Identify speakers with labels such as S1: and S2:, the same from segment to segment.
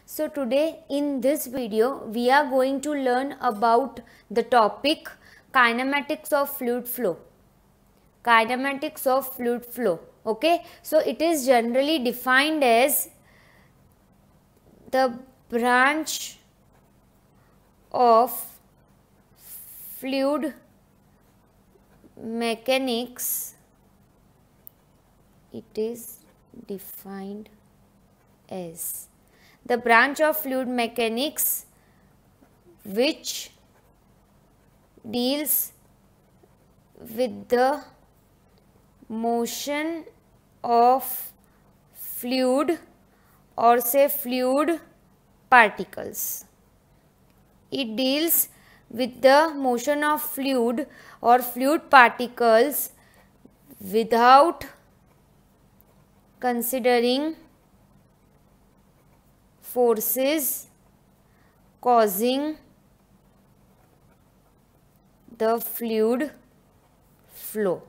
S1: So today in this video we are going to learn about the topic kinematics of fluid flow. Kinematics of fluid flow. Okay, so it is generally defined as the branch of fluid mechanics. It is defined as the branch of fluid mechanics which deals with the motion of fluid or say fluid particles. It deals with the motion of fluid or fluid particles without considering forces causing the fluid flow.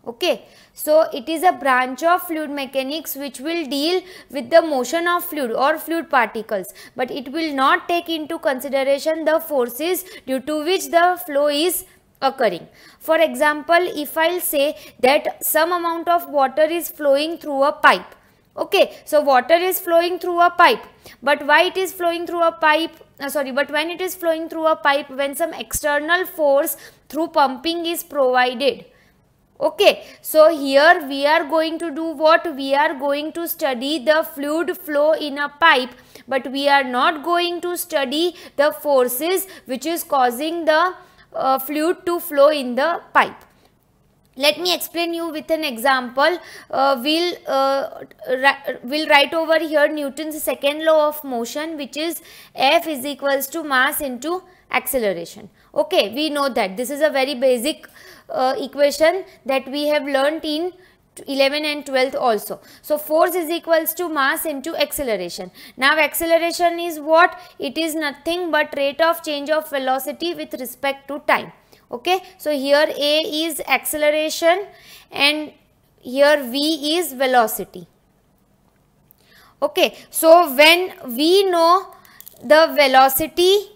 S1: Okay, so it is a branch of fluid mechanics which will deal with the motion of fluid or fluid particles, but it will not take into consideration the forces due to which the flow is occurring. For example, if I will say that some amount of water is flowing through a pipe. Okay, so water is flowing through a pipe, but why it is flowing through a pipe? But when it is flowing through a pipe, when some external force through pumping is provided. Okay, so here we are going to do what? We are going to study the fluid flow in a pipe, but we are not going to study the forces which is causing the fluid to flow in the pipe. Let me explain you with an example. We'll write over here Newton's second law of motion, which is F is equals to mass into acceleration. Okay, we know that this is a very basic equation that we have learnt in 11th and 12th also. So force is equals to mass into acceleration. Now acceleration is what? It is nothing but rate of change of velocity with respect to time. Okay, so here A is acceleration and here V is velocity. Okay, so when we know the velocity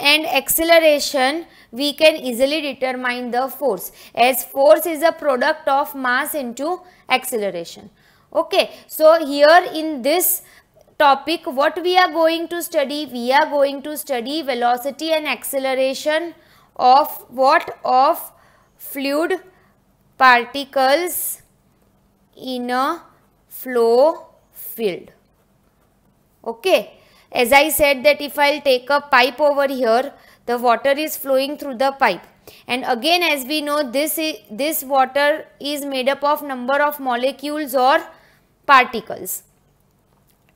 S1: and acceleration, we can easily determine the force, as force is a product of mass into acceleration. Okay, so here in this topic what we are going to study? We are going to study velocity and acceleration of what? Of fluid particles in a flow field. Okay, as I said that if I will take a pipe over here, the water is flowing through the pipe, and again as we know this water is made up of number of molecules or particles,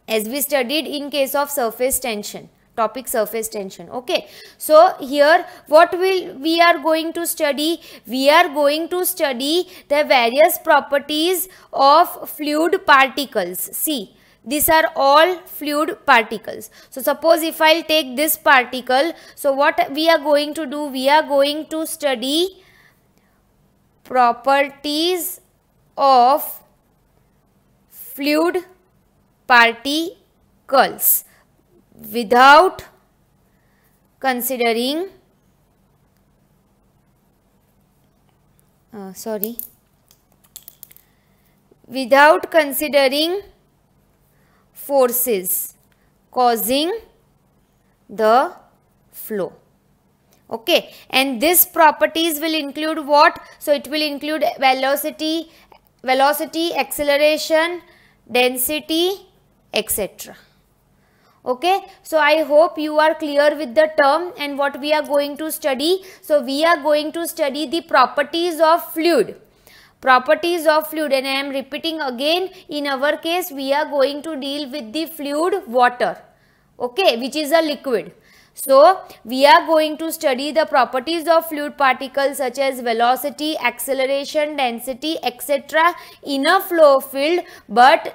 S1: as we studied in case of surface tension. Topic surface tension. Okay, so here what we are going to study? We are going to study the various properties of fluid particles. See, these are all fluid particles. So suppose if I will take this particle, so what we are going to do? We are going to study properties of fluid particles without considering without considering forces causing the flow. Okay, and these properties will include what? So it will include velocity, acceleration, density, etc. Okay, so I hope you are clear with the term and what we are going to study. So we are going to study the properties of fluid. Properties of fluid, and I am repeating again, in our case we are going to deal with the fluid water, okay, which is a liquid. So we are going to study the properties of fluid particles such as velocity, acceleration, density, etc. in a flow field, but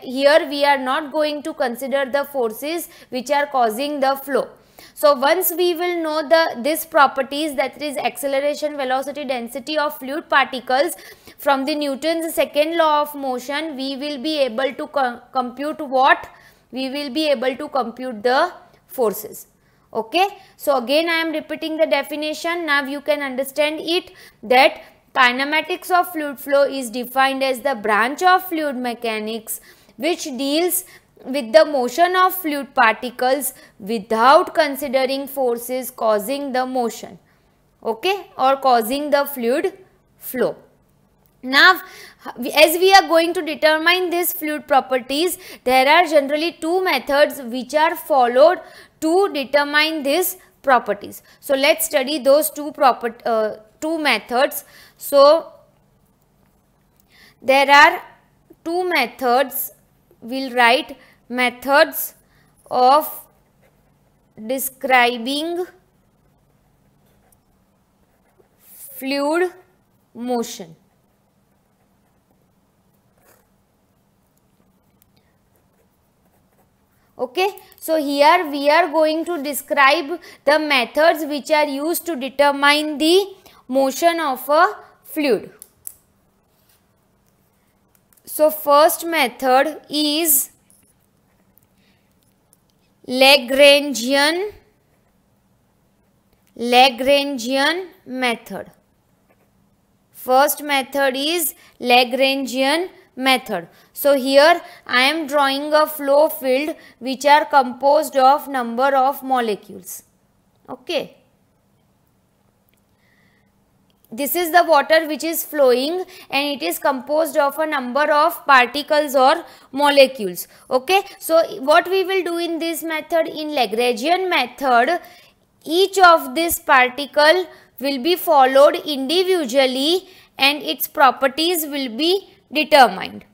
S1: here we are not going to consider the forces which are causing the flow. So once we will know these properties, that is acceleration, velocity, density of fluid particles from the Newton's second law of motion, we will be able to compute what? we will be able to compute the forces. Okay, so again I am repeating the definition. Now you can understand it, that kinematics of fluid flow is defined as the branch of fluid mechanics which deals with the motion of fluid particles without considering forces causing the motion, okay, or causing the fluid flow. Now, as we are going to determine these fluid properties, there are generally two methods which are followed to determine these properties. So, let's study those two methods. So, there are two methods. We'll write methods of describing fluid motion. Okay, so here we are going to describe the methods which are used to determine the motion of a fluid. So first method is Lagrangian method. First method is Lagrangian method. So here I am drawing a flow field which are composed of number of molecules. Okay. This is the water which is flowing and it is composed of a number of particles or molecules. Okay. So what we will do in this method, in Lagrangian method, each of this particle will be followed individually and its properties will be determined.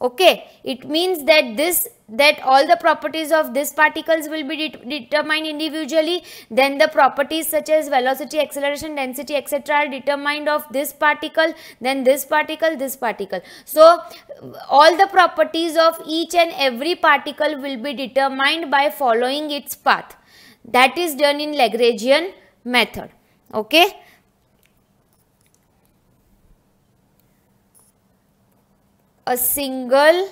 S1: Okay, it means that all the properties of these particles will be determined individually. Then the properties such as velocity, acceleration, density, etc. are determined of this particle, then this particle, this particle. So all the properties of each and every particle will be determined by following its path. That is done in Lagrangian method. Okay. A single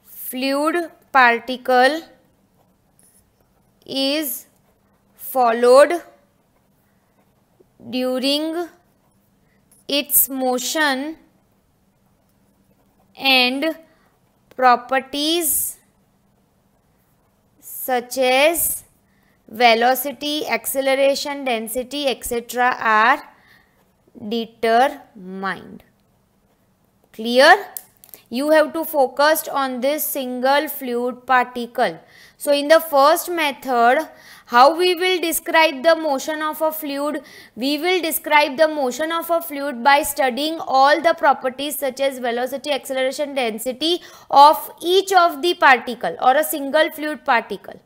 S1: fluid particle is followed during its motion and properties such as velocity, acceleration, density, etc. are determined. Clear? You have to focus on this single fluid particle. So in the first method, how we will describe the motion of a fluid? We will describe the motion of a fluid by studying all the properties such as velocity, acceleration, density of each of the particle or a single fluid particle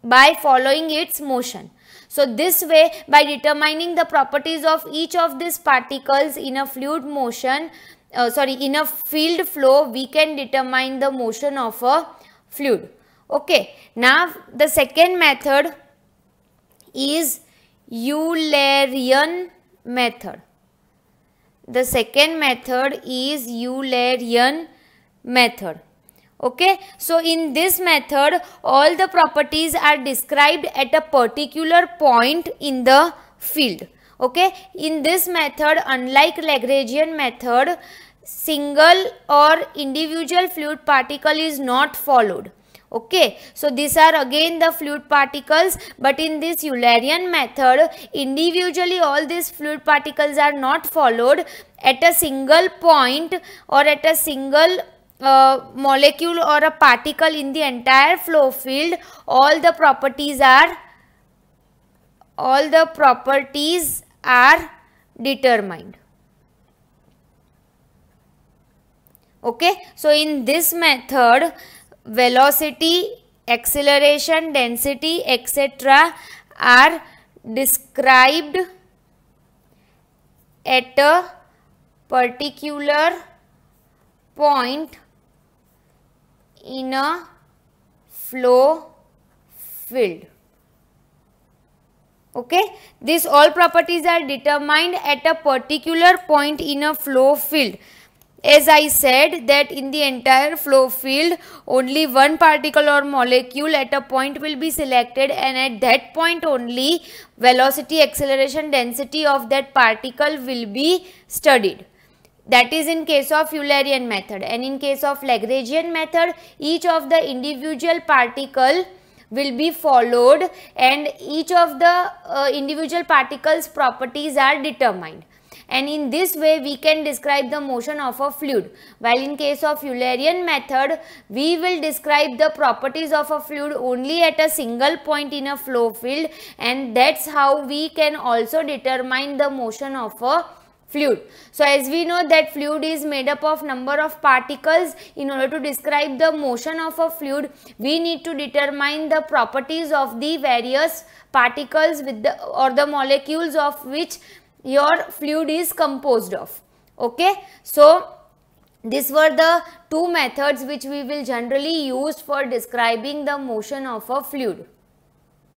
S1: by following its motion. So this way, by determining the properties of each of these particles in a fluid motion, in a field flow, we can determine the motion of a fluid. Okay. Now the second method is Eulerian method. The second method is Eulerian method. Okay. So in this method, all the properties are described at a particular point in the field. Okay. In this method, unlike Lagrangian method, single or individual fluid particle is not followed. Okay. So these are again the fluid particles, but in this Eulerian method, individually all these fluid particles are not followed. At a single point or at a single molecule or a particle in the entire flow field, all the properties are determined. Okay. So in this method, velocity, acceleration, density, etc. are described at a particular point in a flow field. Okay. These all properties are determined at a particular point in a flow field. As I said that in the entire flow field, only one particle or molecule at a point will be selected, and at that point only velocity, acceleration, density of that particle will be studied. That is in case of Eulerian method. And in case of Lagrangian method, each of the individual particle will be followed, and each of the individual particles properties are determined. And in this way we can describe the motion of a fluid. While in case of Eulerian method, we will describe the properties of a fluid only at a single point in a flow field, and that's how we can also determine the motion of a fluid. So as we know that fluid is made up of number of particles, in order to describe the motion of a fluid, we need to determine the properties of the various particles with the or the molecules of which your fluid is composed of. Okay, so these were the two methods which we will generally use for describing the motion of a fluid.